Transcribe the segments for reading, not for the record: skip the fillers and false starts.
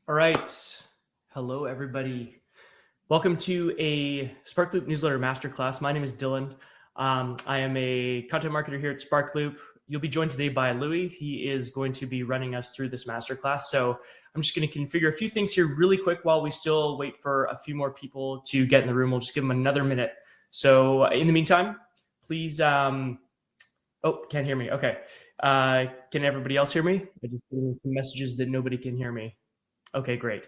All right. Hello, everybody. Welcome to a SparkLoop newsletter masterclass. My name is Dylan. I am a content marketer here at SparkLoop. You'll be joined today by Louis. He is going to be running us through this masterclass. So I'm just going to configure a few things here really quick while we still wait for a few more people to get in the room. We'll just give them another minute. So in the meantime, please, oh, can't hear me. Okay. Can everybody else hear me? I just getting some messages that nobody can hear me. Okay, great.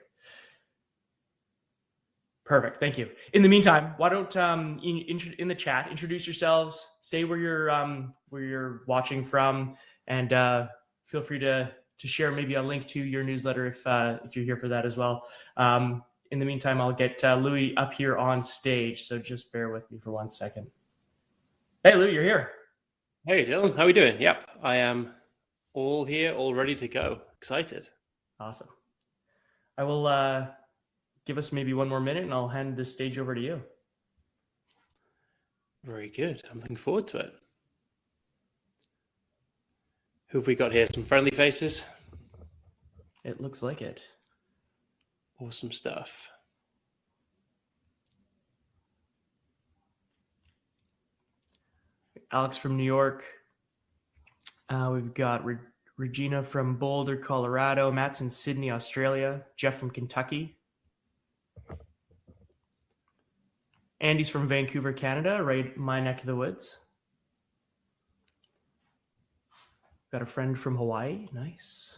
Perfect. Thank you. In the meantime, why don't in the chat introduce yourselves, say where you're watching from, and feel free to share maybe a link to your newsletter if you're here for that as well. In the meantime, I'll get Louis up here on stage, so just bear with me for 1 second. Hey, Louis, you're here. Hey, Dylan. How are we doing? Yep, I am all here, all ready to go. Excited. Awesome. I will give us maybe 1 more minute, and I'll hand the stage over to you. Very good. I'm looking forward to it. Who have we got here? Some friendly faces? It looks like it. Awesome stuff. Alex from New York. We've got Regina from Boulder, Colorado. Matt's in Sydney, Australia. Jeff from Kentucky. Andy's from Vancouver, Canada, right my neck of the woods. Got a friend from Hawaii. Nice.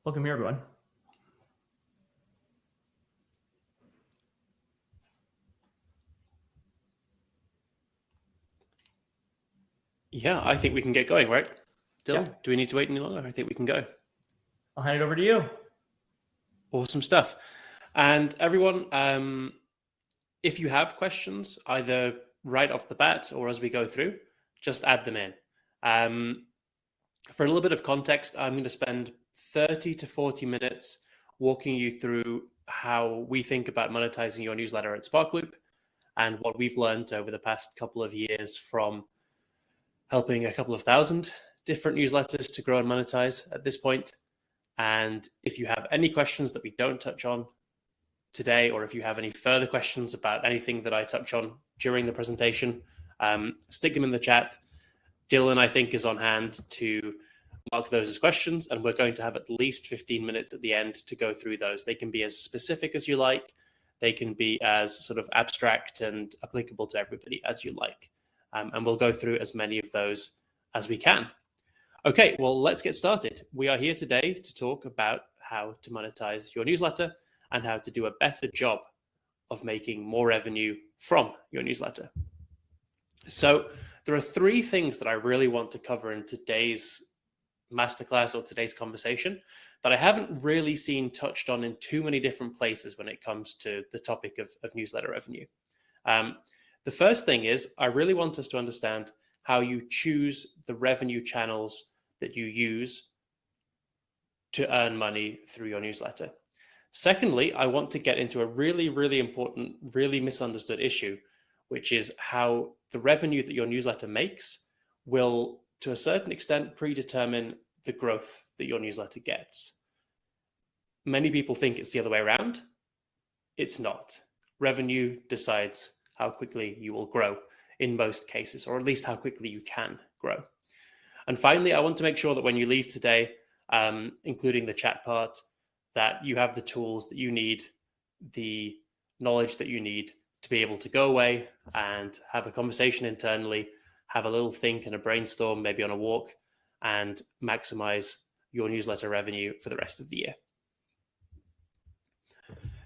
Welcome here, everyone. Yeah, I think we can get going, right? Dylan, Yeah. do we need to wait any longer? I think we can go. I'll hand it over to you. Awesome stuff. And everyone, if you have questions, either right off the bat or as we go through, just add them in. For a little bit of context, I'm going to spend 30 to 40 minutes walking you through how we think about monetizing your newsletter at SparkLoop and what we've learned over the past couple of years from helping a couple of thousand different newsletters to grow and monetize at this point. And if you have any questions that we don't touch on today, or if you have any further questions about anything that I touch on during the presentation, stick them in the chat. Dylan, I think, is on hand to mark those as questions, and we're going to have at least 15 minutes at the end to go through those. They can be as specific as you like. They can be as sort of abstract and applicable to everybody as you like. And we'll go through as many of those as we can. Okay, well, let's get started. We are here today to talk about how to monetize your newsletter and how to do a better job of making more revenue from your newsletter. So there are 3 things that I really want to cover in today's masterclass or today's conversation that I haven't really seen touched on in too many different places when it comes to the topic of newsletter revenue. The first thing is I really want us to understand how you choose the revenue channels that you use to earn money through your newsletter. Secondly, I want to get into a really, really important, really misunderstood issue, which is how the revenue that your newsletter makes will, to a certain extent, predetermine the growth that your newsletter gets. Many people think it's the other way around. It's not. Revenue decides how quickly you will grow in most cases, or at least how quickly you can grow. And finally, I want to make sure that when you leave today, including the chat part, that you have the tools that you need, the knowledge that you need to be able to go away and have a conversation internally, have a little think and a brainstorm, maybe on a walk, and maximize your newsletter revenue for the rest of the year.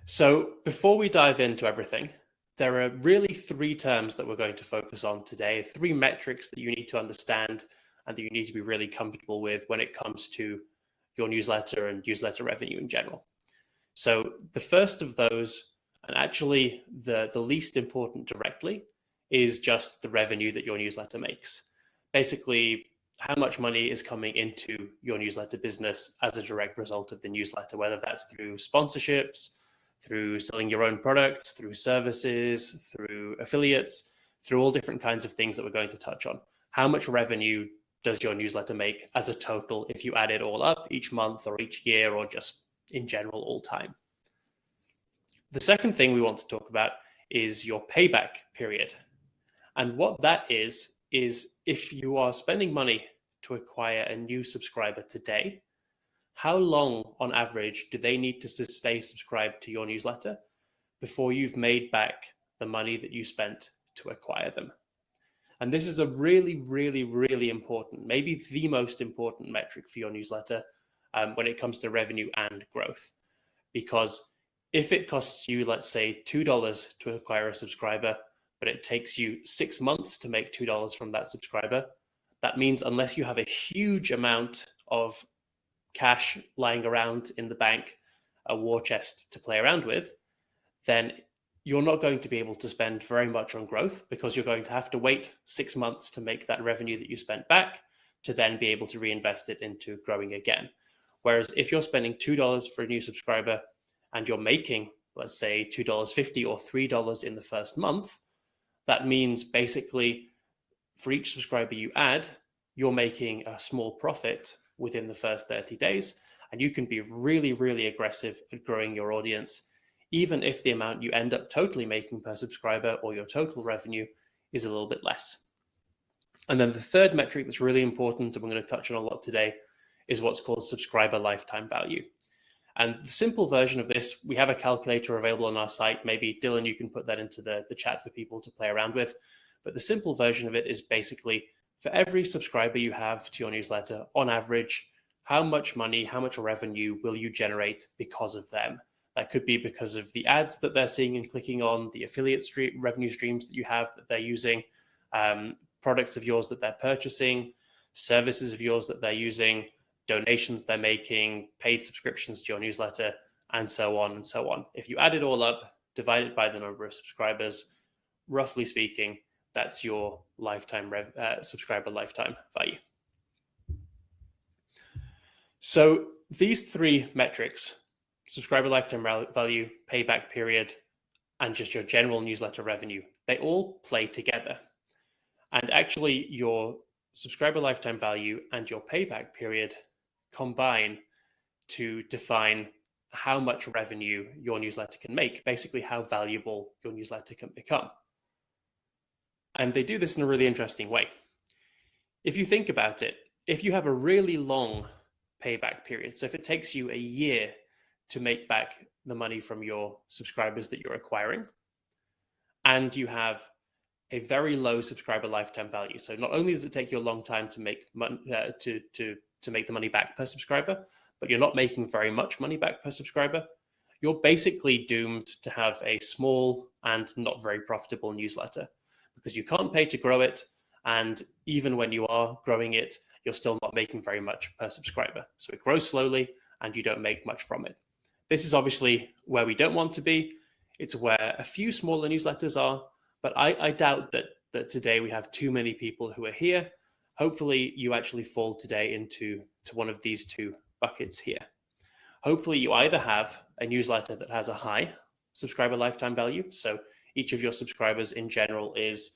So before we dive into everything, there are really 3 terms that we're going to focus on today, 3 metrics that you need to understand and that you need to be really comfortable with when it comes to your newsletter and newsletter revenue in general. So the first of those, and actually the least important directly, is just the revenue that your newsletter makes. Basically, how much money is coming into your newsletter business as a direct result of the newsletter, whether that's through sponsorships, through selling your own products, through services, through affiliates, through all different kinds of things that we're going to touch on. How much revenue does your newsletter make as a total if you add it all up each month or each year or just in general all time? The second thing we want to talk about is your payback period. And what that is if you are spending money to acquire a new subscriber today, how long on average do they need to stay subscribed to your newsletter before you've made back the money that you spent to acquire them? And this is a really, really, really important, maybe the most important metric for your newsletter when it comes to revenue and growth. Because if it costs you, let's say, $2 to acquire a subscriber, but it takes you 6 months to make $2 from that subscriber, that means unless you have a huge amount of cash lying around in the bank, a war chest to play around with, then you're not going to be able to spend very much on growth because you're going to have to wait 6 months to make that revenue that you spent back to then be able to reinvest it into growing again. Whereas if you're spending $2 for a new subscriber and you're making, let's say, $2.50 or $3 in the first month, that means basically for each subscriber you add, you're making a small profit within the first 30 days. And you can be really, really aggressive at growing your audience, even if the amount you end up totally making per subscriber or your total revenue is a little bit less. And then the third metric that's really important, and we're going to touch on a lot today, is what's called subscriber lifetime value. And the simple version of this, we have a calculator available on our site. Maybe Dylan, you can put that into the chat for people to play around with. But the simple version of it is basically for every subscriber you have to your newsletter, on average, how much money, how much revenue will you generate because of them? That could be because of the ads that they're seeing and clicking on, the affiliate revenue streams that you have that they're using, products of yours that they're purchasing, services of yours that they're using, donations they're making, paid subscriptions to your newsletter, and so on and so on. If you add it all up, divide it by the number of subscribers, roughly speaking, that's your subscriber lifetime value. So these three metrics, subscriber lifetime value, payback period, and just your general newsletter revenue, they all play together. And actually, your subscriber lifetime value and your payback period combine to define how much revenue your newsletter can make, basically how valuable your newsletter can become. And they do this in a really interesting way. If you think about it, if you have a really long payback period, so if it takes you a year to make back the money from your subscribers that you're acquiring, and you have a very low subscriber lifetime value. So not only does it take you a long time to make to make the money back per subscriber, but you're not making very much money back per subscriber, you're basically doomed to have a small and not very profitable newsletter because you can't pay to grow it. And even when you are growing it, you're still not making very much per subscriber. So it grows slowly and you don't make much from it. This is obviously where we don't want to be. It's where a few smaller newsletters are, but I doubt that today we have too many people who are here. Hopefully you actually fall today into one of these two buckets here. Hopefully you either have a newsletter that has a high subscriber lifetime value. So each of your subscribers in general is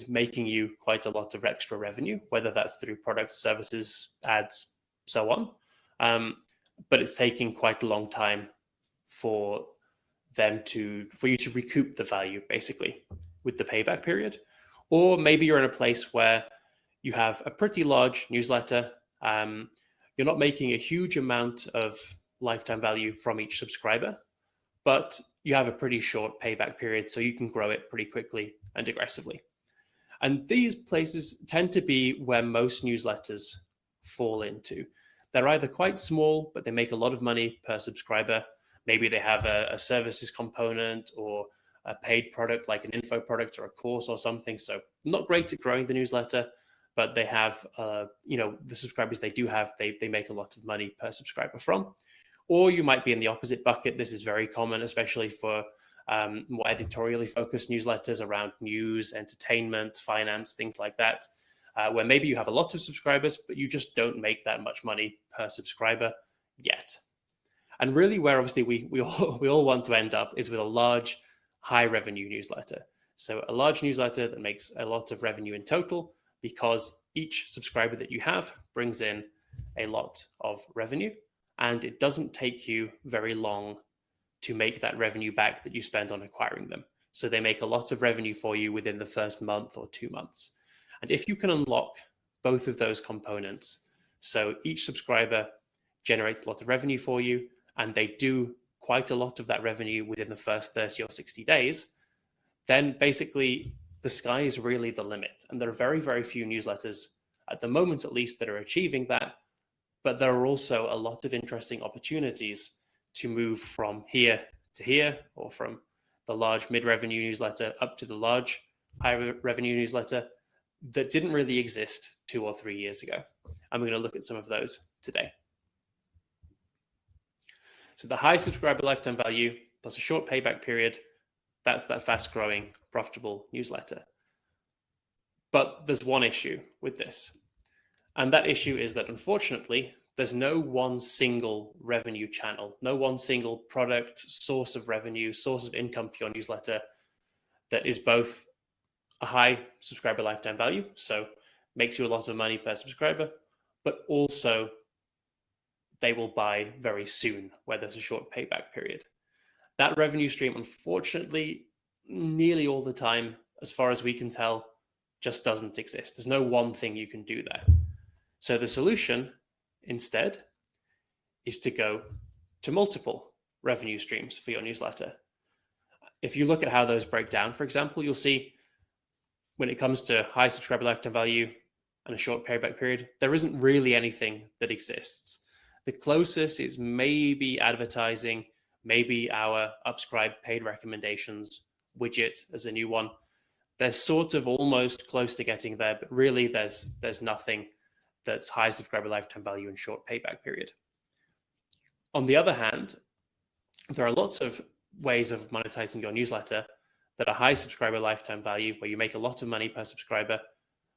making you quite a lot of extra revenue, whether that's through products, services, ads, so on. But it's taking quite a long time for you to recoup the value, basically, with the payback period. Or maybe you're in a place where you have a pretty large newsletter. You're not making a huge amount of lifetime value from each subscriber, but you have a pretty short payback period, so you can grow it pretty quickly and aggressively. And these places tend to be where most newsletters fall into. They're either quite small, but they make a lot of money per subscriber. Maybe they have a services component or a paid product like an info product or a course or something. So not great at growing the newsletter, but they have, the subscribers they do have, they make a lot of money per subscriber from. Or you might be in the opposite bucket. This is very common, especially for more editorially focused newsletters around news, entertainment, finance, things like that, where maybe you have a lot of subscribers, but you just don't make that much money per subscriber yet. And really where obviously we all want to end up is with a large, high revenue newsletter. So a large newsletter that makes a lot of revenue in total, because each subscriber that you have brings in a lot of revenue, and it doesn't take you very long to make that revenue back that you spend on acquiring them. So they make a lot of revenue for you within the first month or 2 months. And if you can unlock both of those components, so each subscriber generates a lot of revenue for you, and they do quite a lot of that revenue within the first 30 or 60 days, then basically the sky is really the limit. And there are very, very few newsletters, at the moment at least, that are achieving that. But there are also a lot of interesting opportunities to move from here to here, or from the large mid-revenue newsletter up to the large high-revenue newsletter that didn't really exist 2 or 3 years ago. And we're going to look at some of those today. So the high subscriber lifetime value plus a short payback period, that's that fast-growing, profitable newsletter. But there's one issue with this. And that issue is that, unfortunately, there's no one single revenue channel, no one single product, source of revenue, source of income for your newsletter that is both a high subscriber lifetime value, so makes you a lot of money per subscriber, but also they will buy very soon, where there's a short payback period. That revenue stream, unfortunately, nearly all the time, as far as we can tell, just doesn't exist. There's no one thing you can do there. So the solution instead is to go to multiple revenue streams for your newsletter. If you look at how those break down, for example, you'll see when it comes to high subscriber lifetime value and a short payback period, there isn't really anything that exists. The closest is maybe advertising, maybe our Upscribe paid recommendations widget as a new one. They're sort of almost close to getting there, but really there's nothing that's high subscriber lifetime value and short payback period. On the other hand, there are lots of ways of monetizing your newsletter that are high subscriber lifetime value, where you make a lot of money per subscriber,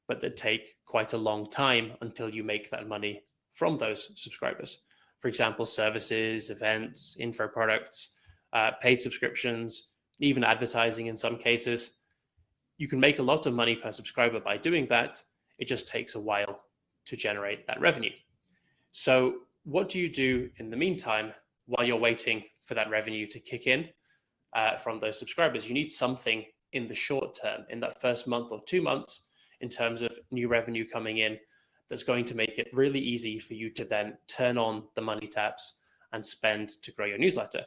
but that take quite a long time until you make that money from those subscribers. For example, services, events, info products, paid subscriptions, even advertising in some cases. You can make a lot of money per subscriber by doing that. It just takes a while to generate that revenue. So what do you do in the meantime while you're waiting for that revenue to kick in from those subscribers? You need something in the short term, in that first month or 2 months, in terms of new revenue coming in, that's going to make it really easy for you to then turn on the money taps and spend to grow your newsletter.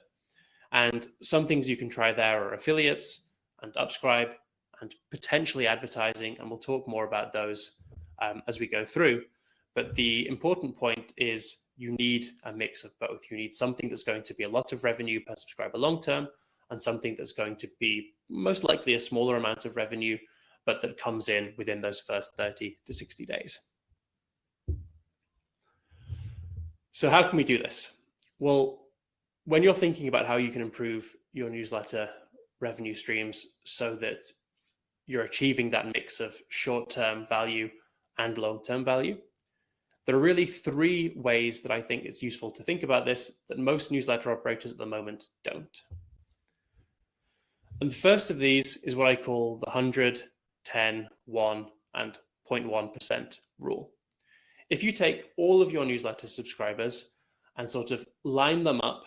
And some things you can try there are affiliates and Upscribe and potentially advertising, and we'll talk more about those as we go through. But the important point is you need a mix of both. You need something that's going to be a lot of revenue per subscriber long term, and something that's going to be most likely a smaller amount of revenue, but that comes in within those first 30 to 60 days. So how can we do this? Well, when you're thinking about how you can improve your newsletter revenue streams so that you're achieving that mix of short-term value and long-term value, there are really 3 ways that I think it's useful to think about this that most newsletter operators at the moment don't. And the first of these is what I call the 100, 10, 1, and 0.1% rule. If you take all of your newsletter subscribers and sort of line them up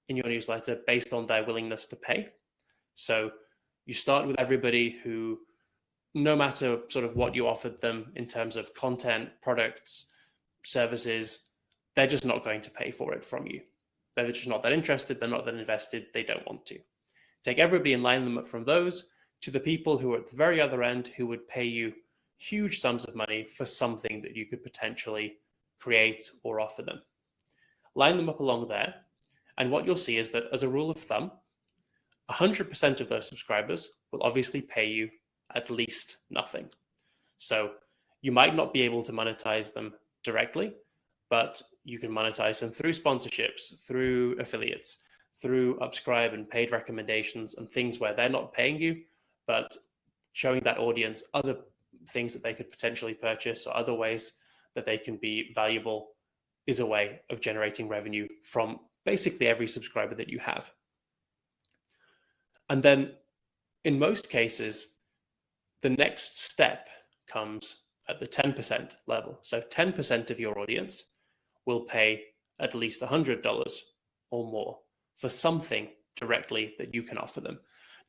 in your newsletter based on their willingness to pay, so you start with everybody who, no matter sort of what you offered them in terms of content, products, services, they're just not going to pay for it from you. They're just not that interested, they're not that invested, they don't want to. Take everybody and line them up from those to the people who are at the very other end who would pay you huge sums of money for something that you could potentially create or offer them. Line them up along there, and what you'll see is that, as a rule of thumb, 100% of those subscribers will obviously pay you at least nothing. So you might not be able to monetize them directly, but you can monetize them through sponsorships, through affiliates, through Upscribe and paid recommendations and things where they're not paying you, but showing that audience other things that they could potentially purchase or other ways that they can be valuable is a way of generating revenue from basically every subscriber that you have. And then in most cases, the next step comes at the 10% level. So 10% of your audience will pay at least $100 or more for something directly that you can offer them.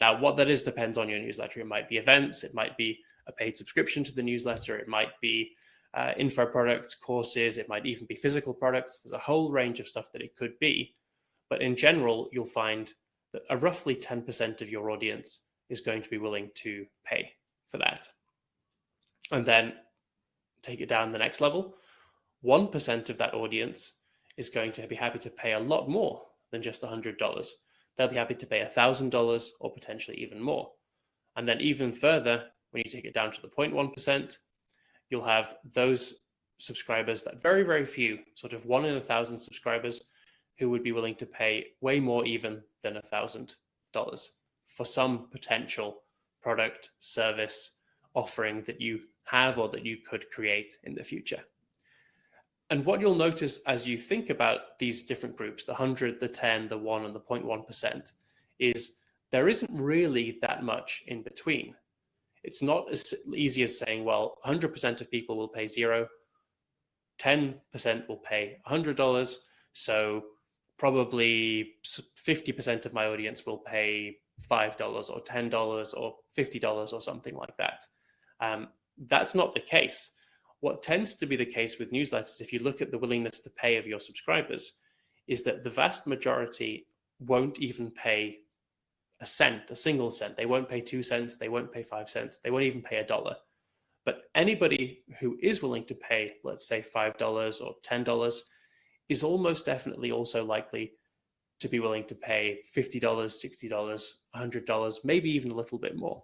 Now, what that is depends on your newsletter. It might be events, it might be a paid subscription to the newsletter, it might be info products, courses, it might even be physical products. There's a whole range of stuff that it could be. But in general, you'll find that a roughly 10% of your audience is going to be willing to pay for that. And then take it down the next level. 1% of that audience is going to be happy to pay a lot more than just $100. They'll be happy to pay $1,000 or potentially even more. And then even further, when you take it down to the 0.1%, you'll have those subscribers, that very, very few, sort of 1 in 1,000 subscribers, who would be willing to pay way more even than $1,000 for some potential product, service, offering that you have or that you could create in the future. And what you'll notice as you think about these different groups, the 100, the 10, the 1, and the 0.1%, is there isn't really that much in between. It's not as easy as saying, well, 100% of people will pay $0, 10% will pay $100, so probably 50% of my audience will pay $5 or $10 or $50 or something like that. That's not the case. What tends to be the case with newsletters, if you look at the willingness to pay of your subscribers, is that the vast majority won't even pay a cent, a single cent. They won't pay 2 cents, they won't pay 5 cents, they won't even pay $1. But anybody who is willing to pay, let's say $5 or $10, is almost definitely also likely to be willing to pay $50, $60, $100, maybe even a little bit more.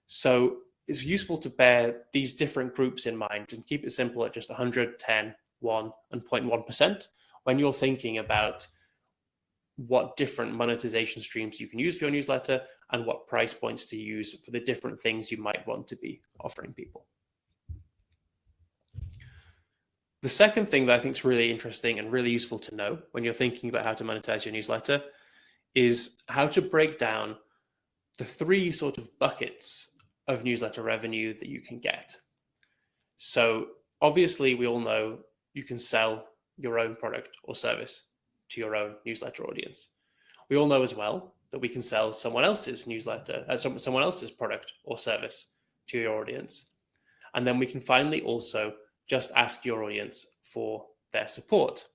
So it's useful to bear these different groups in mind and keep it simple at just 100, 10, 1, and 0.1% when you're thinking about what different monetization streams you can use for your newsletter and what price points to use for the different things you might want to be offering people. The second thing that I think is really interesting and really useful to know when you're thinking about how to monetize your newsletter is how to break down the 3 sort of buckets of newsletter revenue that you can get. So obviously we all know you can sell your own product or service to your own newsletter audience. We all know as well that we can sell someone else's newsletter, someone else's product or service to your audience. And then we can finally also just ask your audience for their support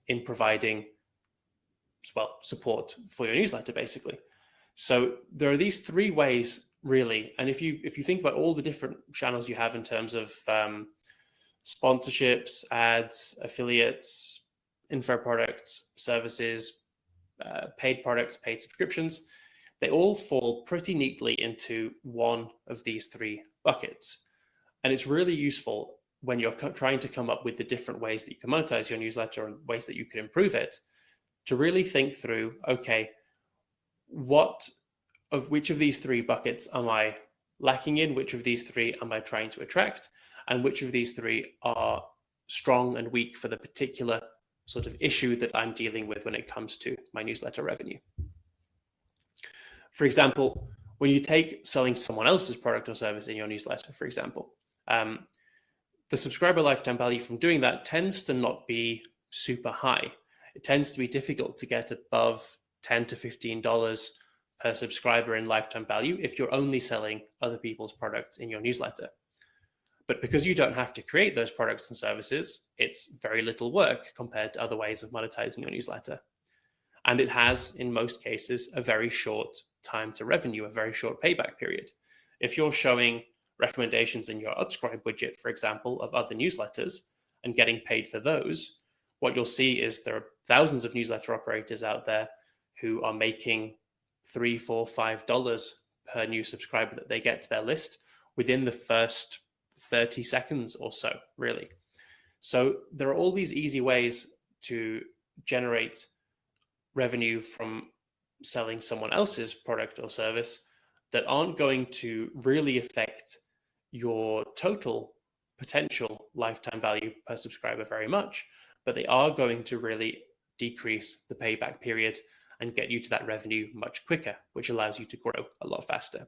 in providing, well, support for your newsletter, basically. So there are these 3 ways, really. And if you think about all the different channels you have in terms of sponsorships, ads, affiliates, info products, services, paid products, paid subscriptions, they all fall pretty neatly into one of these 3 buckets. And it's really useful when you're trying to come up with the different ways that you can monetize your newsletter and ways that you can improve it, to really think through, okay, which of these 3 buckets am I lacking in? Which of these 3 am I trying to attract? And which of these 3 are strong and weak for the particular sort of issue that I'm dealing with when it comes to my newsletter revenue? For example, when you take selling someone else's product or service in your newsletter, for example, the subscriber lifetime value from doing that tends to not be super high. It tends to be difficult to get above $10 to $15 per subscriber in lifetime value if you're only selling other people's products in your newsletter. But because you don't have to create those products and services, it's very little work compared to other ways of monetizing your newsletter. And it has, in most cases, a very short time to revenue, a very short payback period. If you're showing recommendations in your Upscribe widget, for example, of other newsletters and getting paid for those, what you'll see is there are thousands of newsletter operators out there who are making $3, $4, $5 per new subscriber that they get to their list within the first 30 seconds or so, really. So there are all these easy ways to generate revenue from selling someone else's product or service that aren't going to really affect your total potential lifetime value per subscriber very much, but they are going to really decrease the payback period and get you to that revenue much quicker, which allows you to grow a lot faster.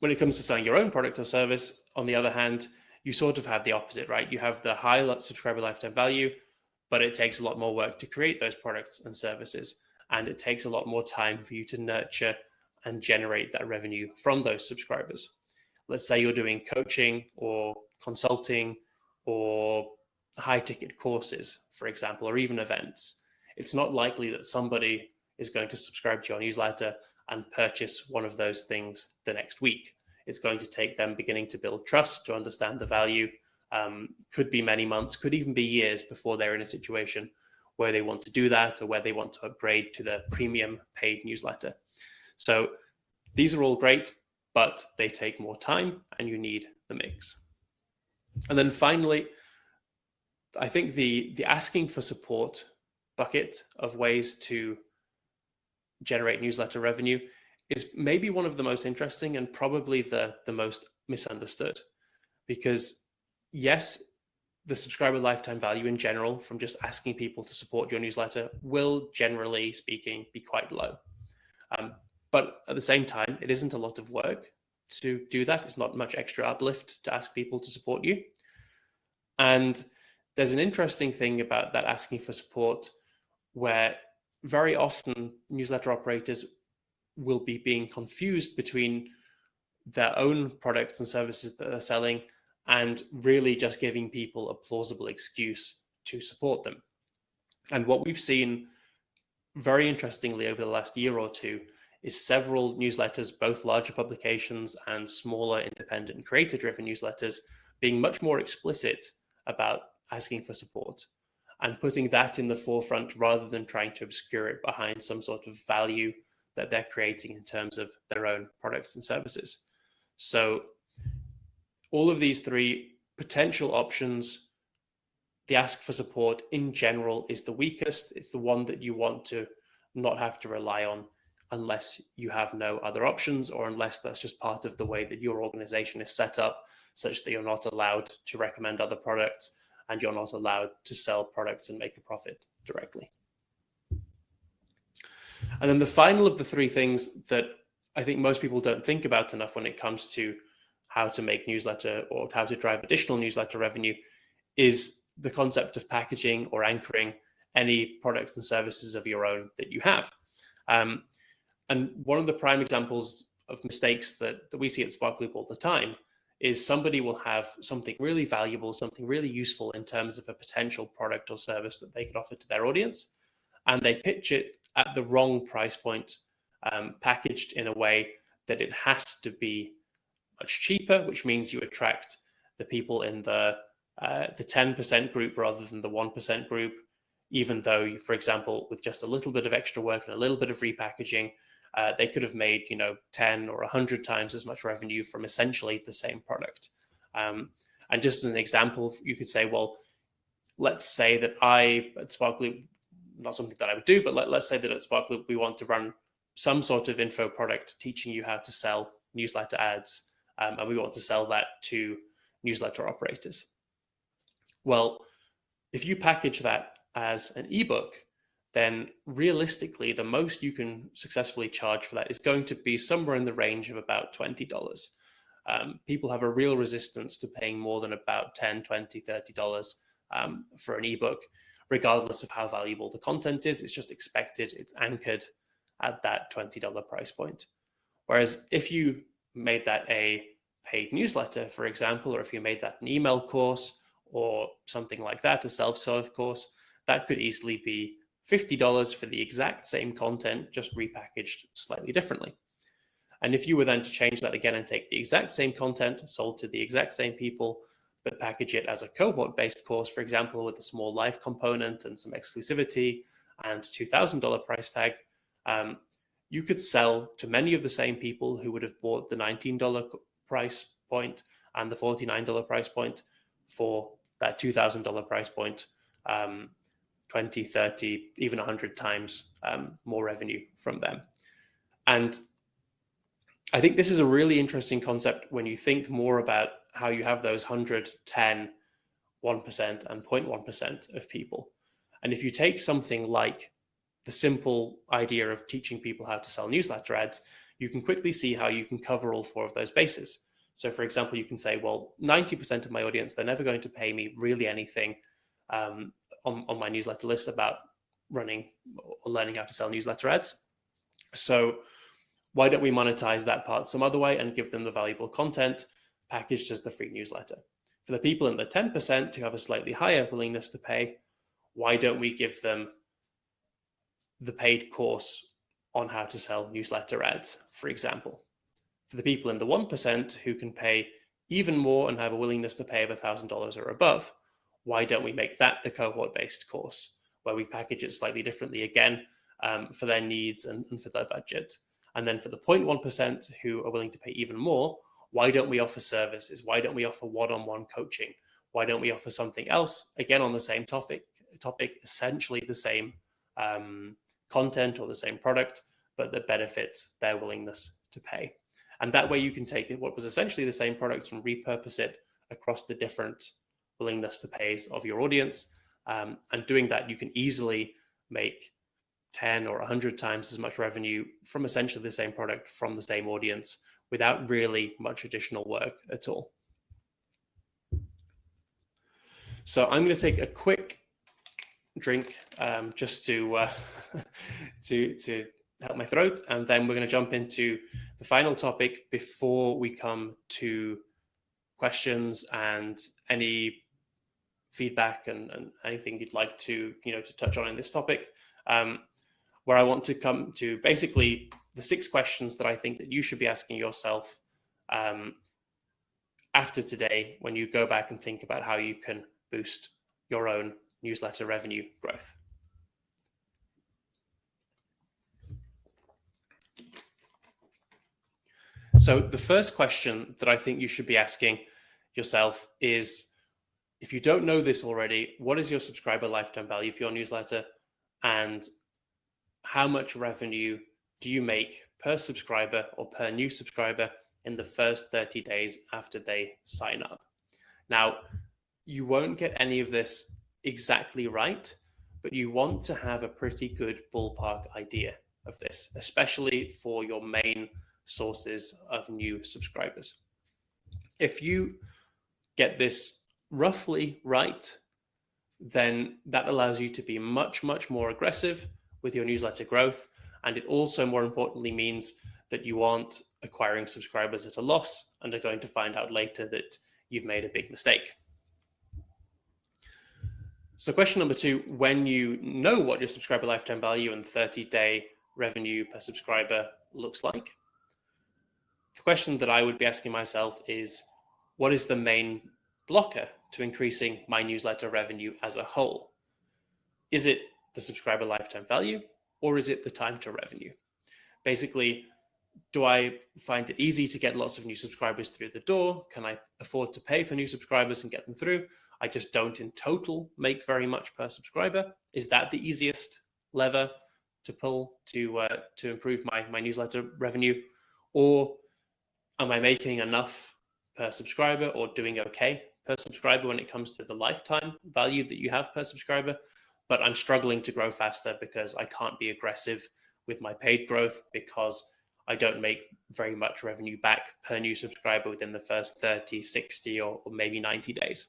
When it comes to selling your own product or service, on the other hand, you sort of have the opposite, right? You have the high subscriber lifetime value, but it takes a lot more work to create those products and services. And it takes a lot more time for you to nurture and generate that revenue from those subscribers. Let's say you're doing coaching or consulting or high ticket courses, for example, or even events. It's not likely that somebody is going to subscribe to your newsletter and purchase one of those things the next week. It's going to take them beginning to build trust, to understand the value. Could be many months, could even be years before they're in a situation where they want to do that or where they want to upgrade to the premium paid newsletter. So these are all great, but they take more time and you need the mix. And then finally, I think the asking for support bucket of ways to generate newsletter revenue is maybe one of the most interesting and probably the most misunderstood. Because yes, the subscriber lifetime value in general from just asking people to support your newsletter will, generally speaking, be quite low. But at the same time, it isn't a lot of work to do that. It's not much extra uplift to ask people to support you. And there's an interesting thing about that asking for support where very often newsletter operators will be being confused between their own products and services that they're selling and really just giving people a plausible excuse to support them. And what we've seen very interestingly over the last year or two is several newsletters, both larger publications and smaller independent creator-driven newsletters, being much more explicit about asking for support and putting that in the forefront rather than trying to obscure it behind some sort of value that they're creating in terms of their own products and services. So all of these three potential options, the ask for support in general is the weakest. It's the one that you want to not have to rely on unless you have no other options or unless that's just part of the way that your organization is set up, such that you're not allowed to recommend other products and you're not allowed to sell products and make a profit directly. And then the final of the three things that I think most people don't think about enough when it comes to how to make newsletter or how to drive additional newsletter revenue is the concept of packaging or anchoring any products and services of your own that you have. And one of the prime examples of mistakes that we see at Sparkloop all the time is somebody will have something really valuable, something really useful in terms of a potential product or service that they could offer to their audience, and they pitch it at the wrong price point, packaged in a way that it has to be much cheaper, which means you attract the people in the 10% group rather than the 1% group, even though, for example, with just a little bit of extra work and a little bit of repackaging, they could have made 10 or 100 times as much revenue from essentially the same product. And just as an example, you could say, well, let's say that at Sparkloop, not something that I would do, but let's say that at Sparkloop we want to run some sort of info product teaching you how to sell newsletter ads, and we want to sell that to newsletter operators. Well, if you package that as an ebook, then realistically, the most you can successfully charge for that is going to be somewhere in the range of about $20. People have a real resistance to paying more than about $10, $20, $30 for an ebook, regardless of how valuable the content is. It's just expected, it's anchored at that $20 price point. Whereas if you made that a paid newsletter, for example, or if you made that an email course or something like that, a self-serve course, that could easily be $50 for the exact same content, just repackaged slightly differently. And if you were then to change that again and take the exact same content sold to the exact same people, but package it as a cohort-based course, for example, with a small live component and some exclusivity and $2,000 price tag, you could sell to many of the same people who would have bought the $19 price point and the $49 price point for that $2,000 price point, 20, 30, even 100 times more revenue from them. And I think this is a really interesting concept when you think more about how you have those 100, 10, 1%, and 0.1% of people. And if you take something like the simple idea of teaching people how to sell newsletter ads, you can quickly see how you can cover all 4 of those bases. So for example, you can say, well, 90% of my audience, they're never going to pay me really anything on my newsletter list about running or learning how to sell newsletter ads. So why don't we monetize that part some other way and give them the valuable content packaged as the free newsletter? For the people in the 10% who have a slightly higher willingness to pay, why don't we give them the paid course on how to sell newsletter ads, for example? For the people in the 1% who can pay even more and have a willingness to pay of $1,000 or above, why don't we make that the cohort-based course, where we package it slightly differently again for their needs and for their budget? And then for the 0.1% who are willing to pay even more, why don't we offer services? Why don't we offer one-on-one coaching? Why don't we offer something else, again, on the same topic essentially the same content or the same product, but that benefits their willingness to pay? And that way you can take what was essentially the same product and repurpose it across the different willingness to pays of your audience. And doing that, you can easily make 10 or 100 times as much revenue from essentially the same product from the same audience without really much additional work at all. So I'm going to take a quick drink just to help my throat, and then we're going to jump into the final topic before we come to questions and any feedback and anything you'd like to touch on in this topic, where I want to come to basically the 6 questions that I think that you should be asking yourself after today when you go back and think about how you can boost your own newsletter revenue growth. So the first question that I think you should be asking yourself is, if you don't know this already, what is your subscriber lifetime value for your newsletter, and how much revenue do you make per subscriber or per new subscriber in the first 30 days after they sign up? Now, you won't get any of this exactly right, but you want to have a pretty good ballpark idea of this, especially for your main sources of new subscribers. If you get this roughly right, then that allows you to be much, much more aggressive with your newsletter growth. And it also, more importantly, means that you aren't acquiring subscribers at a loss and are going to find out later that you've made a big mistake. So question number 2, when you know what your subscriber lifetime value and 30-day revenue per subscriber looks like, the question that I would be asking myself is, what is the main blocker to increasing my newsletter revenue as a whole? Is it the subscriber lifetime value, or is it the time to revenue? Basically, do I find it easy to get lots of new subscribers through the door? Can I afford to pay for new subscribers and get them through? I just don't in total make very much per subscriber. Is that the easiest lever to pull to improve my newsletter revenue? Or am I making enough per subscriber or doing okay per subscriber when it comes to the lifetime value that you have per subscriber, but I'm struggling to grow faster because I can't be aggressive with my paid growth because I don't make very much revenue back per new subscriber within the first 30, 60, or maybe 90 days?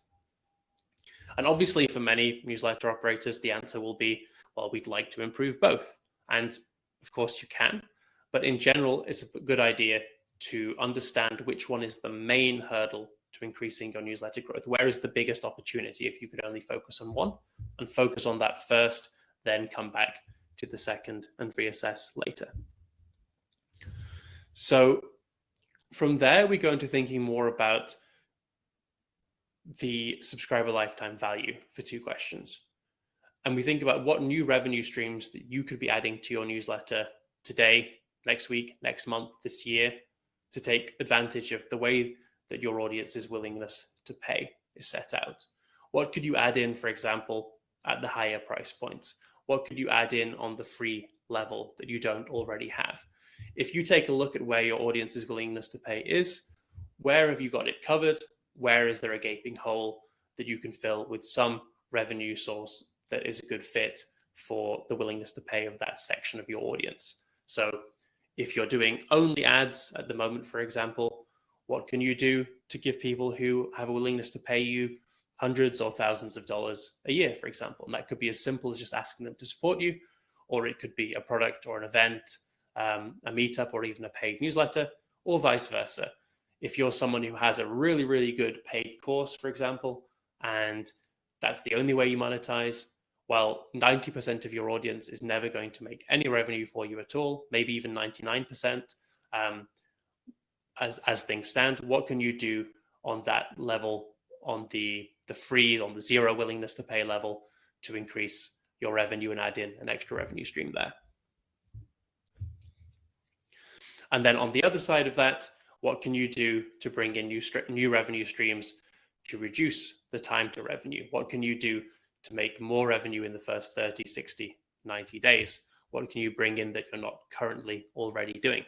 And obviously for many newsletter operators, the answer will be, well, we'd like to improve both. And of course you can, but in general, it's a good idea to understand which one is the main hurdle to increasing your newsletter growth. Where is the biggest opportunity if you could only focus on one, and focus on that first, then come back to the second and reassess later. So from there, we go into thinking more about the subscriber lifetime value for 2 questions. And we think about what new revenue streams that you could be adding to your newsletter today, next week, next month, this year, to take advantage of the way that your audience's willingness to pay is set out. What could you add in, for example, at the higher price points? What could you add in on the free level that you don't already have? If you take a look at where your audience's willingness to pay is, where have you got it covered? Where is there a gaping hole that you can fill with some revenue source that is a good fit for the willingness to pay of that section of your audience? So If you're doing only ads at the moment, for example, what can you do to give people who have a willingness to pay you hundreds or thousands of dollars a year, for example? And that could be as simple as just asking them to support you, or it could be a product or an event, a meetup, or even a paid newsletter, or vice versa. If you're someone who has a really, really good paid course, for example, and that's the only way you monetize, well, 90% of your audience is never going to make any revenue for you at all, maybe even 99%. As things stand, what can you do on that level, on the free, on the zero willingness to pay level, to increase your revenue and add in an extra revenue stream there? And then on the other side of that, what can you do to bring in new revenue streams to reduce the time to revenue? What can you do to make more revenue in the first 30, 60, 90 days? What can you bring in that you're not currently already doing?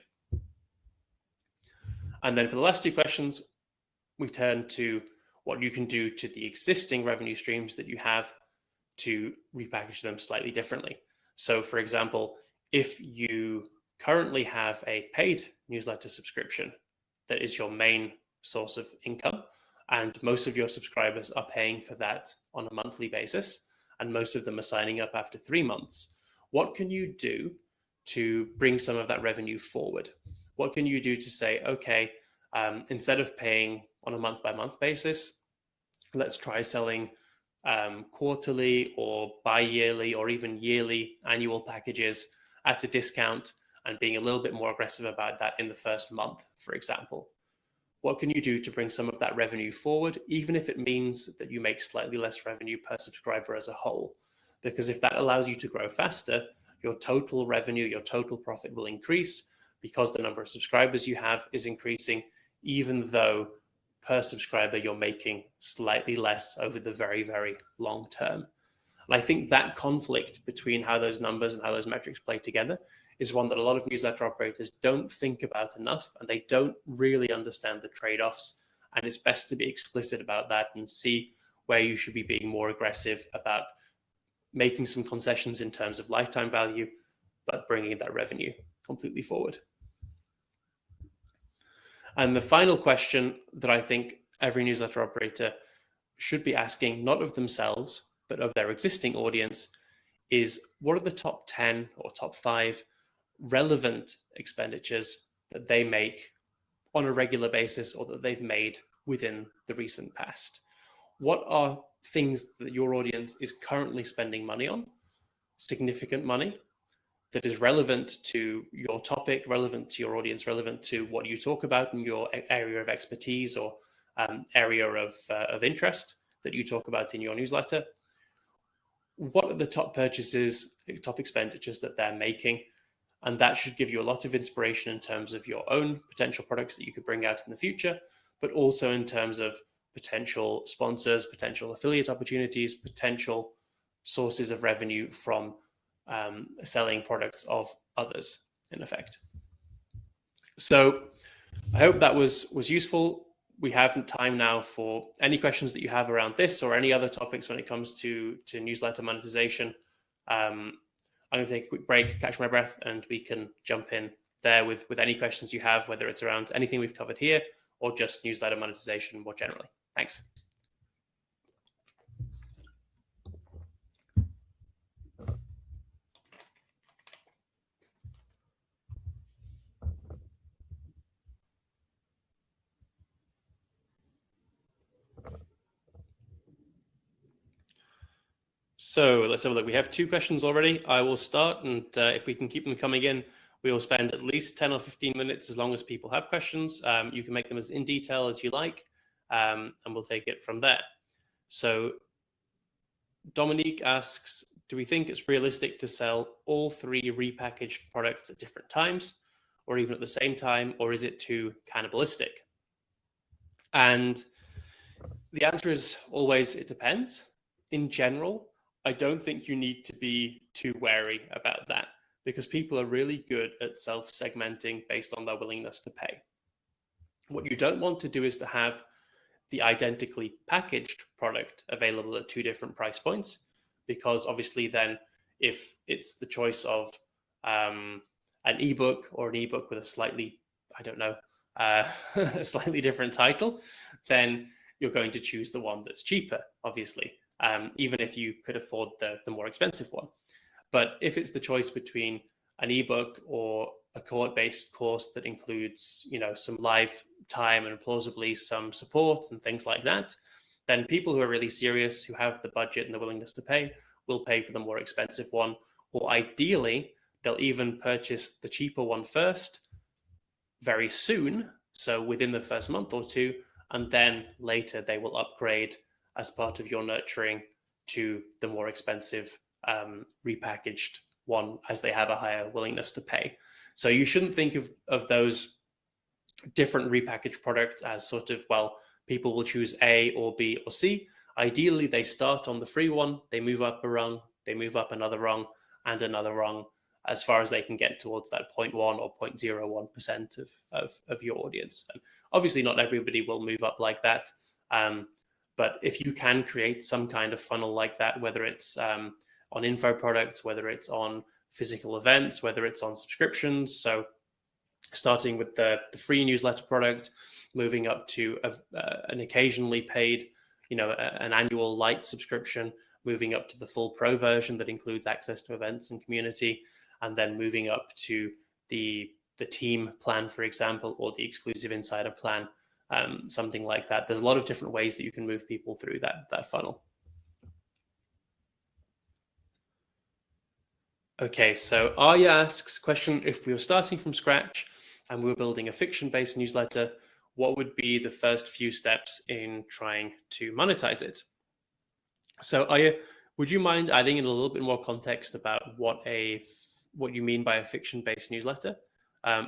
And then for the last two questions, we turn to what you can do to the existing revenue streams that you have to repackage them slightly differently. So for example, if you currently have a paid newsletter subscription that is your main source of income, and most of your subscribers are paying for that on a monthly basis, and most of them are signing up after 3 months, what can you do to bring some of that revenue forward? What can you do to say, okay, instead of paying on a month-by-month basis, let's try selling quarterly or bi-yearly or even yearly annual packages at a discount, and being a little bit more aggressive about that in the first month, for example. What can you do to bring some of that revenue forward, even if it means that you make slightly less revenue per subscriber as a whole? Because if that allows you to grow faster, your total revenue, your total profit will increase, because the number of subscribers you have is increasing, even though per subscriber you're making slightly less over the very, very long term. And I think that conflict between how those numbers and how those metrics play together is one that a lot of newsletter operators don't think about enough, and they don't really understand the trade-offs. And it's best to be explicit about that and see where you should be being more aggressive about making some concessions in terms of lifetime value, but bringing that revenue completely forward. And the final question that I think every newsletter operator should be asking, not of themselves, but of their existing audience, is what are the top 10 or top 5 relevant expenditures that they make on a regular basis, or that they've made within the recent past? What are things that your audience is currently spending money on, significant money, that is relevant to your topic, relevant to your audience, relevant to what you talk about in your area of expertise or area of interest that you talk about in your newsletter? What are the top purchases, top expenditures that they're making? And that should give you a lot of inspiration in terms of your own potential products that you could bring out in the future, but also in terms of potential sponsors, potential affiliate opportunities, potential sources of revenue from selling products of others, in effect. So I hope that was useful. We have time now for any questions that you have around this or any other topics when it comes to newsletter monetization. I'm going to take a quick break, catch my breath, and we can jump in there with any questions you have, whether it's around anything we've covered here or just newsletter monetization more generally. Thanks. So let's have a look. We have 2 questions already. I will start, and if we can keep them coming in, we will spend at least 10 or 15 minutes as long as people have questions. You can make them as in detail as you like, and we'll take it from there. So Dominique asks, do we think it's realistic to sell all 3 repackaged products at different times, or even at the same time, or is it too cannibalistic? And the answer is always, it depends. In general, I don't think you need to be too wary about that, because people are really good at self-segmenting based on their willingness to pay. What you don't want to do is to have the identically packaged product available at 2 different price points, because obviously then if it's the choice of an ebook or an ebook with a slightly, I don't know, a slightly different title, then you're going to choose the one that's cheaper, obviously, even if you could afford the more expensive one. But if it's the choice between an ebook or a cohort-based course that includes, some live time and plausibly some support and things like that, then people who are really serious, who have the budget and the willingness to pay, will pay for the more expensive one, or ideally, they'll even purchase the cheaper one first very soon, so within the first month or two, and then later they will upgrade as part of your nurturing to the more expensive repackaged one as they have a higher willingness to pay. So you shouldn't think of those different repackaged products as sort of, well, people will choose A or B or C. Ideally, they start on the free one, they move up a rung, they move up another rung and another rung as far as they can get towards that 0.1 or 0.01% of your audience. And obviously, not everybody will move up like that. But if you can create some kind of funnel like that, whether it's on info products, whether it's on physical events, whether it's on subscriptions, so starting with the free newsletter product, moving up to an occasionally paid, an annual light subscription, moving up to the full pro version that includes access to events and community, and then moving up to the team plan, for example, or the exclusive insider plan, something like that. There's a lot of different ways that you can move people through that funnel. Okay, so Arya asks question: if we were starting from scratch and we were building a fiction-based newsletter, what would be the first few steps in trying to monetize it? So Arya, would you mind adding in a little bit more context about what you mean by a fiction-based newsletter?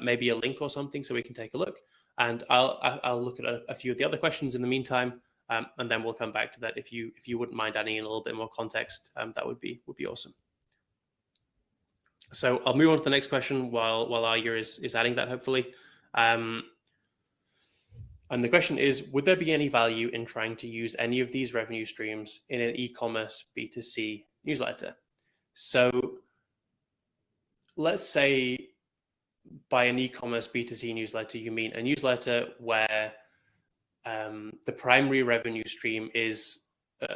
Maybe a link or something so we can take a look. And I'll look at a few of the other questions in the meantime, and then we'll come back to that. If you wouldn't mind adding in a little bit more context, that would be awesome. So I'll move on to the next question while Arya is adding that, hopefully. And the question is, would there be any value in trying to use any of these revenue streams in an e-commerce B2C newsletter? So let's say by an e-commerce B2C newsletter, you mean a newsletter where the primary revenue stream is,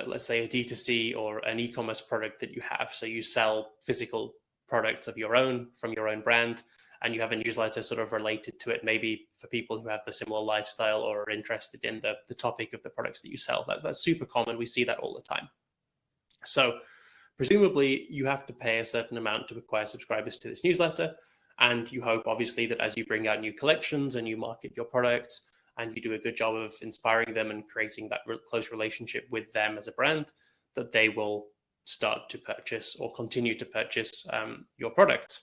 let's say, a D2C or an e-commerce product that you have. So you sell physical products of your own from your own brand, and you have a newsletter sort of related to it, maybe for people who have the similar lifestyle or are interested in the topic of the products that you sell. That's super common. We see that all the time. So presumably you have to pay a certain amount to acquire subscribers to this newsletter. And you hope, obviously, that as you bring out new collections and you market your products and you do a good job of inspiring them and creating that close relationship with them as a brand, that they will start to purchase or continue to purchase your product.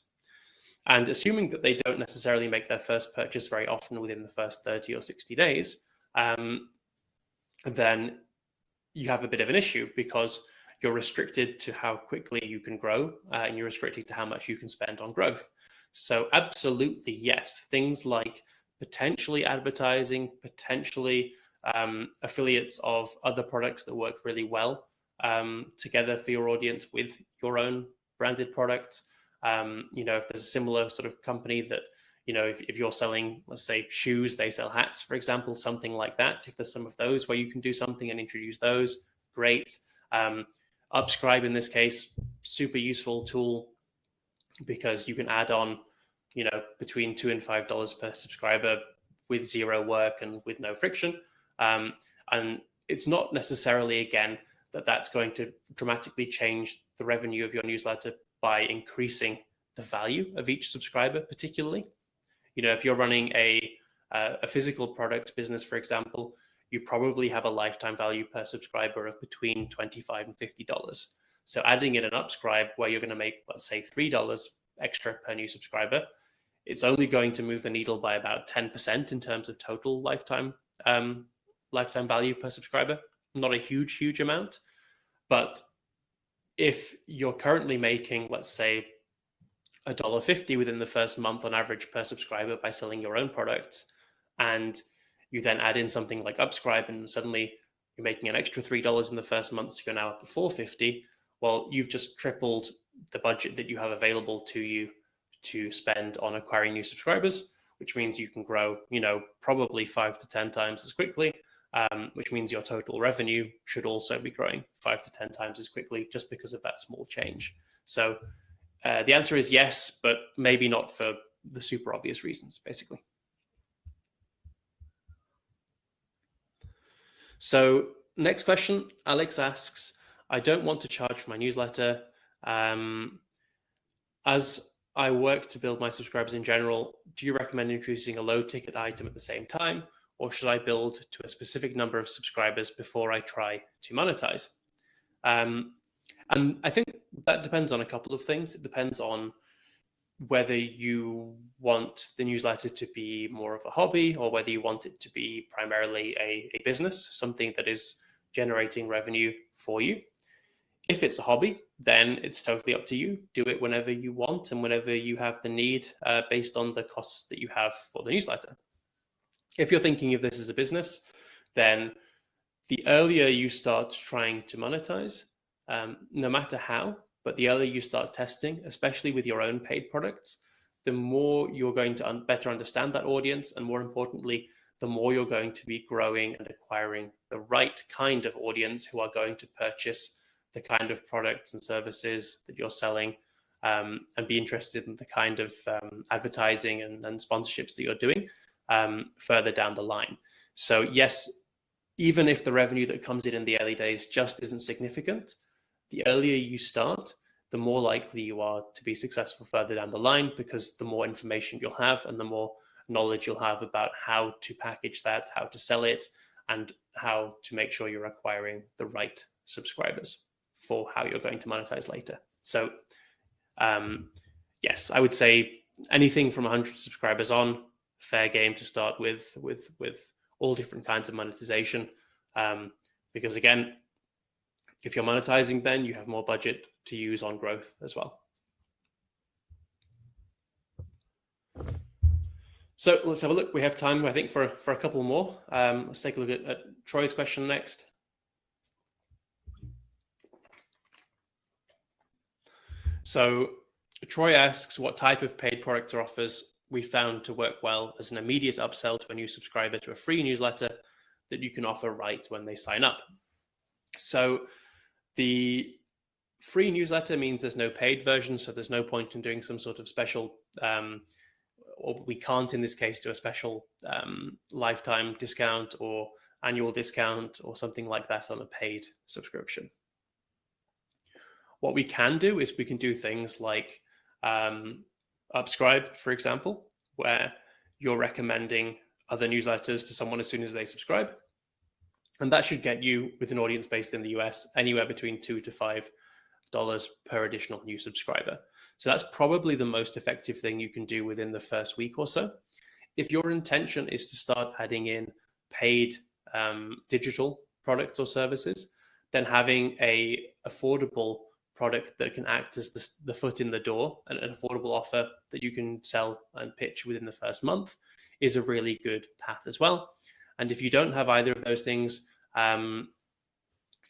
And assuming that they don't necessarily make their first purchase very often within the first 30 or 60 days, then you have a bit of an issue because you're restricted to how quickly you can grow and you're restricted to how much you can spend on growth. So absolutely, yes, things like potentially advertising, potentially affiliates of other products that work really well together for your audience with your own branded products. If there's a similar sort of company that, if you're selling, let's say, shoes, they sell hats, for example, something like that. If there's some of those where you can do something and introduce those, great. Upscribe in this case, super useful tool because you can add on, between $2 and $5 per subscriber with zero work and with no friction. And it's not necessarily, again, that's going to dramatically change the revenue of your newsletter by increasing the value of each subscriber, particularly. If you're running a physical product business, for example, you probably have a lifetime value per subscriber of between $25 and $50. So adding in an upscribe where you're going to make, let's say, $3 extra per new subscriber, it's only going to move the needle by about 10% in terms of total lifetime value per subscriber. Not a huge amount. But if you're currently making, let's say, $1.50 within the first month on average per subscriber by selling your own products, and you then add in something like Upscribe and suddenly you're making an extra $3 in the first month, so you're now up to $4.50, well, you've just tripled the budget that you have available to you to spend on acquiring new subscribers, which means you can grow, probably 5 to 10 times as quickly, which means your total revenue should also be growing 5 to 10 times as quickly just because of that small change. So the answer is yes, but maybe not for the super obvious reasons, basically. So next question, Alex asks, I don't want to charge for my newsletter. As I work to build my subscribers in general, do you recommend introducing a low ticket item at the same time, or should I build to a specific number of subscribers before I try to monetize? And I think that depends on a couple of things. It depends on whether you want the newsletter to be more of a hobby or whether you want it to be primarily a business, something that is generating revenue for you. If it's a hobby, then it's totally up to you. Do it whenever you want and whenever you have the need based on the costs that you have for the newsletter. If you're thinking of this as a business, then the earlier you start trying to monetize, no matter how, but the earlier you start testing, especially with your own paid products, the more you're going to better understand that audience. And more importantly, the more you're going to be growing and acquiring the right kind of audience who are going to purchase the kind of products and services that you're selling, and be interested in the kind of advertising and sponsorships that you're doing further down the line. So yes, even if the revenue that comes in the early days just isn't significant, the earlier you start, the more likely you are to be successful further down the line, because the more information you'll have and the more knowledge you'll have about how to package that, how to sell it, and how to make sure you're acquiring the right subscribers for how you're going to monetize later. So yes, I would say anything from 100 subscribers on, fair game to start with all different kinds of monetization. Because again, if you're monetizing, then you have more budget to use on growth as well. So let's have a look. We have time, I think, for a couple more. Let's take a look at Troy's question next. So Troy asks, what type of paid product or offers we found to work well as an immediate upsell to a new subscriber to a free newsletter that you can offer right when they sign up? So the free newsletter means there's no paid version, so there's no point in doing some sort of special, or we can't in this case do a special lifetime discount or annual discount or something like that on a paid subscription. What we can do is we can do things like Upscribe, for example, where you're recommending other newsletters to someone as soon as they subscribe. And that should get you, with an audience based in the US, anywhere between $2 to $5 per additional new subscriber. So that's probably the most effective thing you can do within the first week or so. If your intention is to start adding in paid digital products or services, then having a affordable product that can act as the foot in the door, and an affordable offer that you can sell and pitch within the first month, is a really good path as well. And if you don't have either of those things,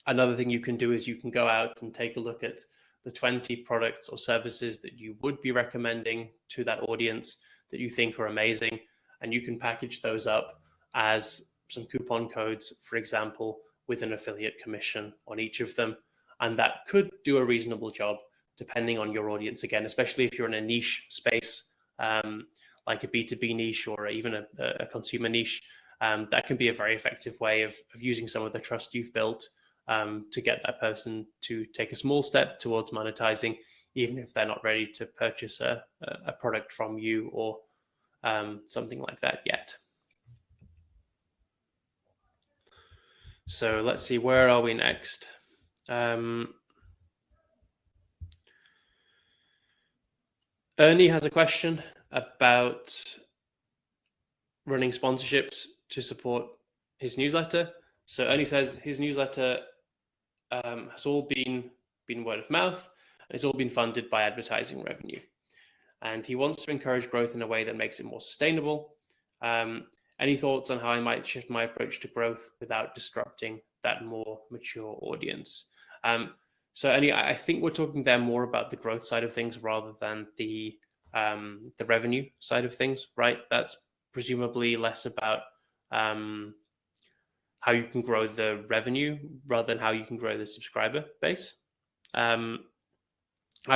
another thing you can do is you can go out and take a look at the 20 products or services that you would be recommending to that audience that you think are amazing, and you can package those up as some coupon codes, for example, with an affiliate commission on each of them. And that could do a reasonable job depending on your audience, again, especially if you're in a niche space, like a B2B niche or even a consumer niche. That can be a very effective way of using some of the trust you've built to get that person to take a small step towards monetizing, even if they're not ready to purchase a product from you or something like that yet. So let's see, where are we next? Ernie has a question about running sponsorships to support his newsletter. So Ernie says his newsletter has all been word of mouth, and it's all been funded by advertising revenue. And he wants to encourage growth in a way that makes it more sustainable. Any thoughts on how I might shift my approach to growth without disrupting that more mature audience? So Ernie, I think we're talking there more about the growth side of things rather than the the revenue side of things, right? That's presumably less about how you can grow the revenue rather than how you can grow the subscriber base. I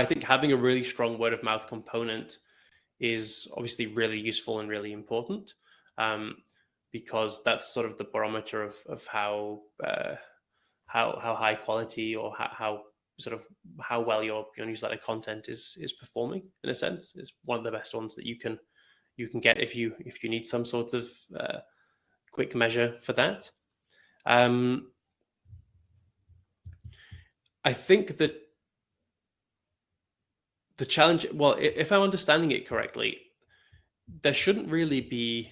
think having a really strong word of mouth component is obviously really useful and really important, because that's sort of the barometer of how high quality or how sort of how well your newsletter content is performing. In a sense, is one of the best ones that you can get if you need some sort of quick measure for that. I think that the challenge, well, if I'm understanding it correctly, there shouldn't really be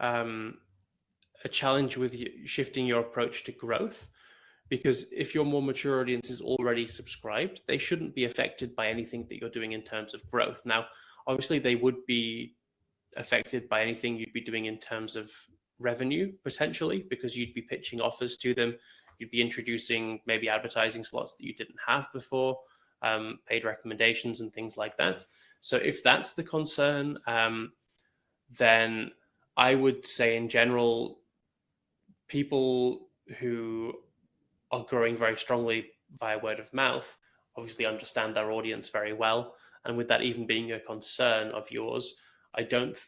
a challenge with shifting your approach to growth, because if your more mature audience is already subscribed, they shouldn't be affected by anything that you're doing in terms of growth. Now, obviously, they would be affected by anything you'd be doing in terms of revenue, potentially, because you'd be pitching offers to them. You'd be introducing maybe advertising slots that you didn't have before, paid recommendations and things like that. So if that's the concern, then I would say in general, people who are growing very strongly via word of mouth obviously understand their audience very well. And with that even being a concern of yours, I don't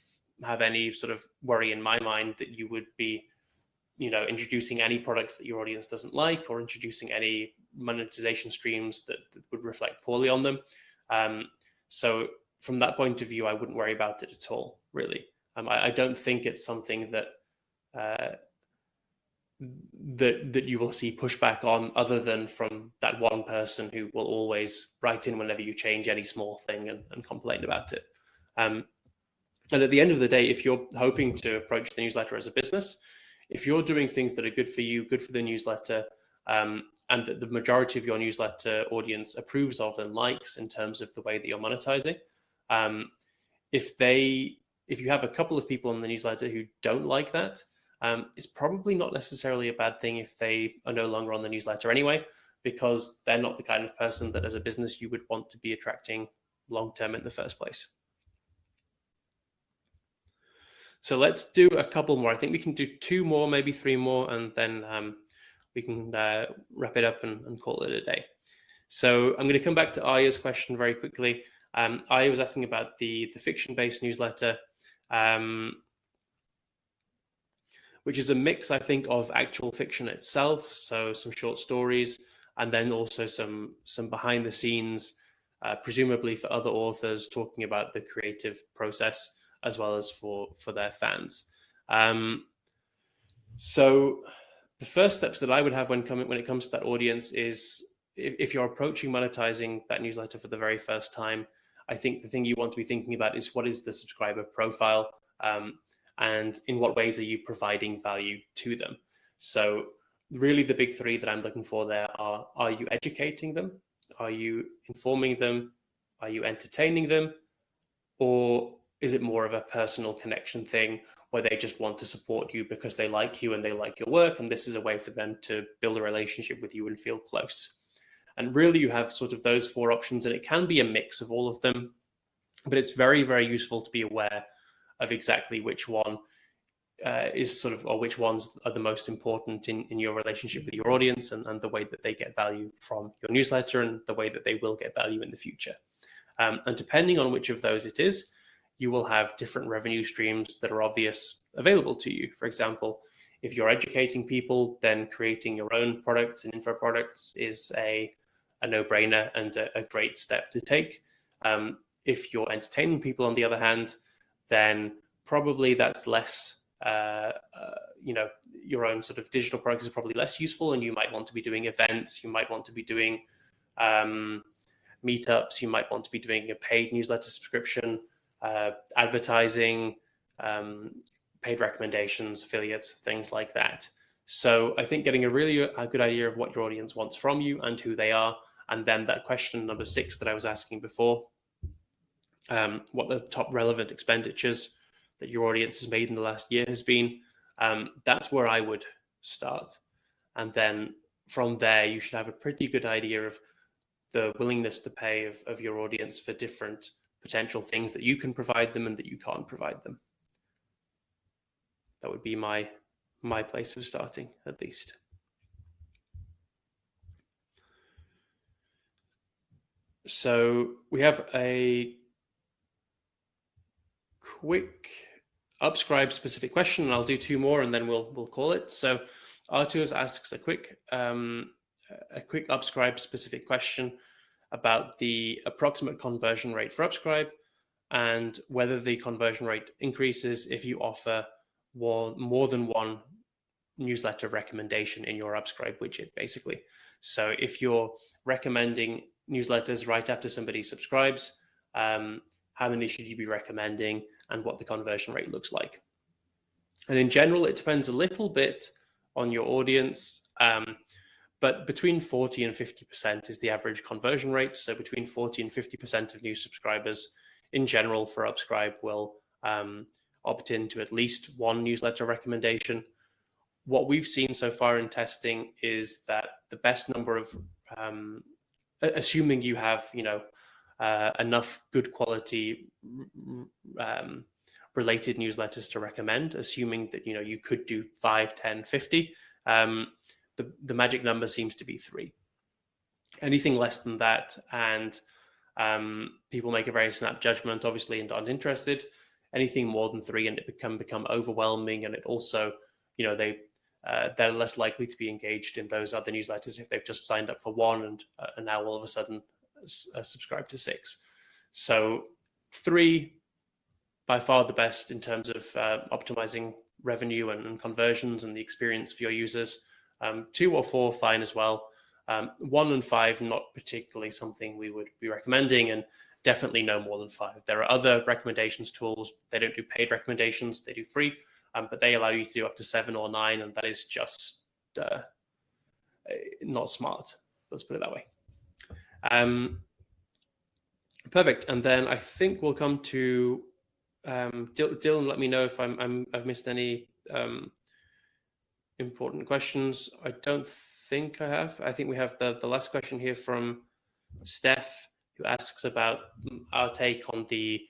have any sort of worry in my mind that you would be, introducing any products that your audience doesn't like, or introducing any monetization streams that would reflect poorly on them. So from that point of view, I wouldn't worry about it at all, really. I don't think it's something that that you will see pushback on, other than from that one person who will always write in whenever you change any small thing and complain about it. And at the end of the day, if you're hoping to approach the newsletter as a business, if you're doing things that are good for you, good for the newsletter, and that the majority of your newsletter audience approves of and likes in terms of the way that you're monetizing, if you have a couple of people on the newsletter who don't like that, it's probably not necessarily a bad thing if they are no longer on the newsletter anyway, because they're not the kind of person that as a business you would want to be attracting long term in the first place. So let's do a couple more. I think we can do 2 more, maybe 3 more, and then we can wrap it up and call it a day. So I'm going to come back to Aya's question very quickly. Aya was asking about the fiction-based newsletter, which is a mix, I think, of actual fiction itself, so some short stories, and then also some behind the scenes, presumably for other authors, talking about the creative process as well as for their fans. So the first steps that I would have when it comes to that audience is, if you're approaching monetizing that newsletter for the very first time, I think the thing you want to be thinking about is, what is the subscriber profile, and in what ways are you providing value to them? So really the big 3 that I'm looking for there are you educating them? Are you informing them? Are you entertaining them? Or is it more of a personal connection thing where they just want to support you because they like you and they like your work, and this is a way for them to build a relationship with you and feel close? And really you have sort of those 4 options, and it can be a mix of all of them, but it's very, very useful to be aware of exactly which one is sort of, or which ones are the most important in your relationship with your audience, and the way that they get value from your newsletter, and the way that they will get value in the future. And depending on which of those it is, you will have different revenue streams that are obvious available to you. For example, if you're educating people, then creating your own products and info products is a no-brainer and a great step to take. If you're entertaining people, on the other hand, then probably that's less, your own sort of digital products is probably less useful, and you might want to be doing events, you might want to be doing meetups, you might want to be doing a paid newsletter subscription, advertising, paid recommendations, affiliates, things like that. So I think getting a really good idea of what your audience wants from you and who they are, and then that question number 6 that I was asking before, what the top relevant expenditures that your audience has made in the last year has been, that's where I would start. And then from there, you should have a pretty good idea of the willingness to pay of your audience for different potential things that you can provide them and that you can't provide them. That would be my place of starting, at least. So we have a quick Upscribe specific question, and I'll do two more and then we'll call it. So Arthurs asks a quick Upscribe specific question about the approximate conversion rate for Upscribe and whether the conversion rate increases if you offer more than one newsletter recommendation in your Upscribe widget, basically. So if you're recommending newsletters right after somebody subscribes, how many should you be recommending and what the conversion rate looks like? And in general, it depends a little bit on your audience, but between 40 and 50% is the average conversion rate. So between 40 and 50% of new subscribers in general for Upscribe will opt in to at least one newsletter recommendation. What we've seen so far in testing is that the best number of, assuming you have, enough good quality related newsletters to recommend, assuming that, you could do 5, 10, 50, the magic number seems to be 3. Anything less than that, and people make a very snap judgment, obviously, and aren't interested. Anything more than 3, and it can become overwhelming, and it also, they're less likely to be engaged in those other newsletters if they've just signed up for one and now all of a sudden subscribe to 6. So 3, by far the best in terms of optimizing revenue and conversions and the experience for your users. 2 or 4, fine as well. 1 and 5, not particularly something we would be recommending, and definitely no more than 5. There are other recommendations tools. They don't do paid recommendations, they do free, but they allow you to do up to 7 or 9, and that is just not smart. Let's put it that way. Perfect. And then I think we'll come to Dylan. Let me know if I've missed any important questions. I don't think I have. I think we have the last question here from Steph, who asks about our take on the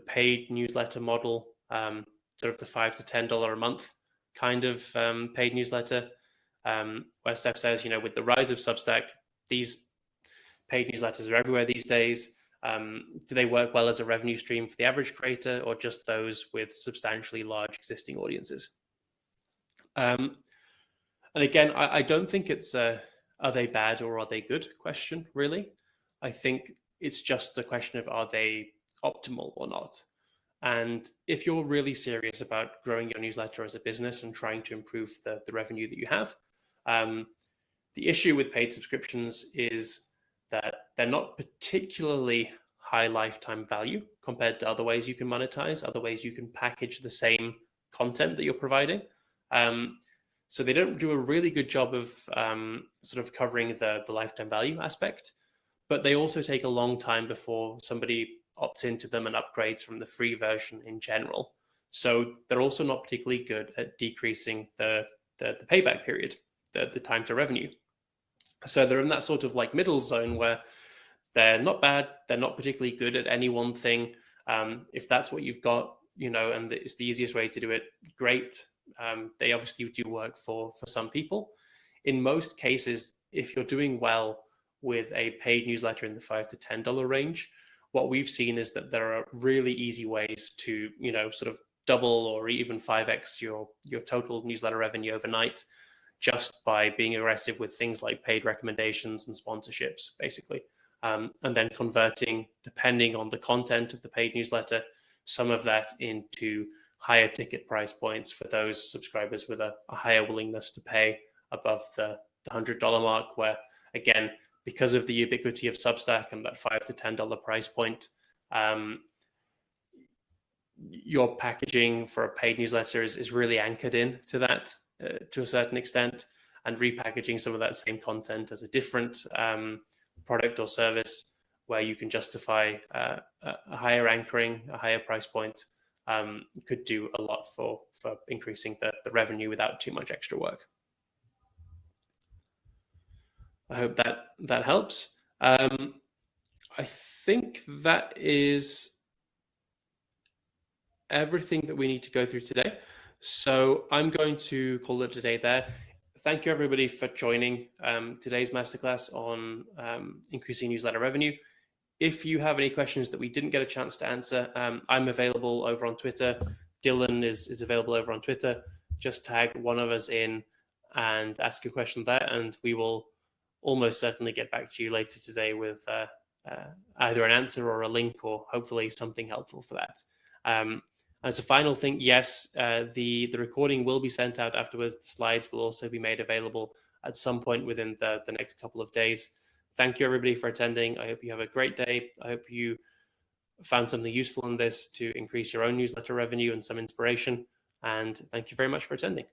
paid newsletter model, sort of the $5 to $10 a month kind of paid newsletter, where Steph says, with the rise of Substack, these paid newsletters are everywhere these days. Do they work well as a revenue stream for the average creator, or just those with substantially large existing audiences? And again, I don't think it's a are they bad or are they good question, really. I think it's just a question of are they optimal or not. And if you're really serious about growing your newsletter as a business and trying to improve the revenue that you have, the issue with paid subscriptions is that they're not particularly high lifetime value compared to other ways you can monetize, other ways you can package the same content that you're providing. So they don't do a really good job of sort of covering the lifetime value aspect, but they also take a long time before somebody opts into them and upgrades from the free version in general. So they're also not particularly good at decreasing the payback period, the time to revenue. So they're in that sort of like middle zone where they're not bad, they're not particularly good at any one thing. If that's what you've got, and it's the easiest way to do it, great. They obviously do work for some people. In most cases, if you're doing well with a paid newsletter in the $5 to $10 range, what we've seen is that there are really easy ways to, sort of double or even 5x your total newsletter revenue overnight, just by being aggressive with things like paid recommendations and sponsorships, basically. And then converting, depending on the content of the paid newsletter, some of that into higher ticket price points for those subscribers with a higher willingness to pay above the $100 mark, where, again, because of the ubiquity of Substack and that $5 to $10 price point, your packaging for a paid newsletter is really anchored in to that to a certain extent, and repackaging some of that same content as a different product or service where you can justify a higher anchoring, a higher price point, could do a lot for increasing the revenue without too much extra work. I hope that helps. I think that is everything that we need to go through today. So I'm going to call it a day there. Thank you, everybody, for joining today's masterclass on increasing newsletter revenue. If you have any questions that we didn't get a chance to answer, I'm available over on Twitter. Dylan is available over on Twitter. Just tag one of us in and ask your question there, and we will almost certainly get back to you later today with either an answer or a link, or hopefully something helpful for that. As a final thing, yes, the recording will be sent out afterwards. The slides will also be made available at some point within the next couple of days. Thank you, everybody, for attending. I hope you have a great day. I hope you found something useful in this to increase your own newsletter revenue and some inspiration. And thank you very much for attending.